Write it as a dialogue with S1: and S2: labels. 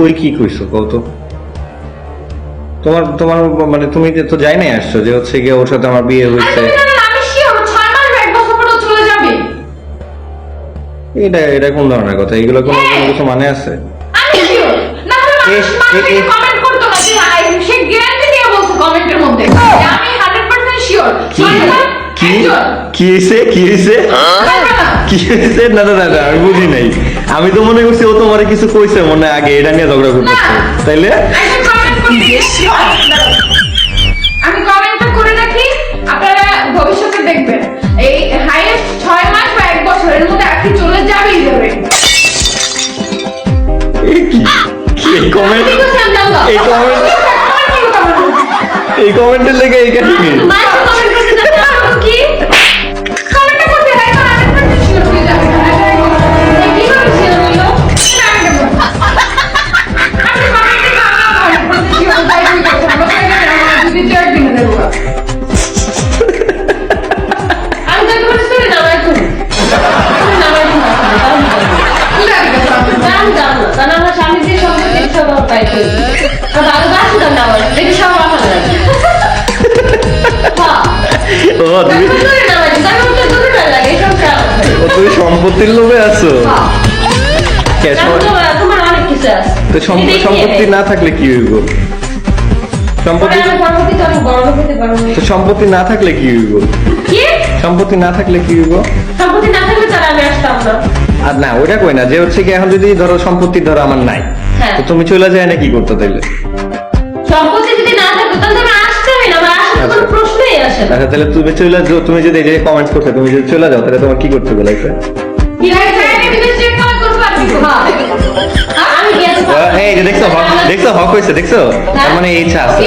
S1: কই কি কইছো কত? তোমার তোমার মানে তুমি তো যাই নাই আসছো যে হচ্ছে গিয়ে ওর সাথে আমার বিয়ে হয়েছে।
S2: আমি শিওর 6 মাস বা 1 বছর পরে চলে যাবে।
S1: এটা কোন ধরনের কথা? এগুলো কোনো কিছু মানে আছে?
S2: আমি শিওর না হলে মানুষ কমেন্ট করতো না যে সে গ্যারান্টি দিয়ে বলছে কমেন্টের মধ্যে যে আমি 100% শিওর।
S1: কি হয়েছে না আমি বুঝি নাই। আমি তো মনে করছি ও তোমার কিছু কইছে মনে আগে এটা নিয়ে ঝগড়া করতেছে তাইলে।
S2: আমি কমেন্টটা করে রাখি, আপনারা ভবিষ্যতে দেখবেন এই হাইয়েস্ট 6 মাস বা 1 বছরের মধ্যে আপনি চলে যাবেই যাবে।
S1: এই কমেন্টের লেগে এই কাহিনী।
S2: কি কমেন্ট করতে হয় না, আমি শিওর হয়ে যাবে। কি করে শিওর হলো? আমি কমেন্টে না শিওর হয়ে যাবে। আমরা যদি চার দিনে দেব। আমি তো তোমার স্টোরি নামাই তুমি। নামাই তুমি। কারণ আমরা স্বামী দিয়ে সম্পর্কে সব পাইছি। আর আরো বাসু দাম না বলে দেখি সব আমার লাগে।
S1: তুমি সম্পত্তির লোভে আছো? সম্পত্তি না থাকলে কি হইব? সম্পত্তি না থাকলে কি হইব? সম্পত্তি না থাকলে কি হইব? আর না ওটা কই না যে হচ্ছে কি এখন যদি ধরো সম্পত্তি ধরো আমার নাই, তো তুমি চলে যায় না কি করতে তাইলে?
S2: সম্পত্তি যদি না থাকতো তাহলে আমি আসতামই না, আমার আসার কোনো প্রশ্নই আসে না।
S1: আচ্ছা তাহলে তুমি চলে যাও, তুমি যদি এই যে কমেন্ট করতে তুমি যদি চলে যাও তাহলে তোমার কি করতে বলেছে? এই যে দেখছো হক হয়েছে, দেখছো তার মানে এই ইচ্ছা আছে।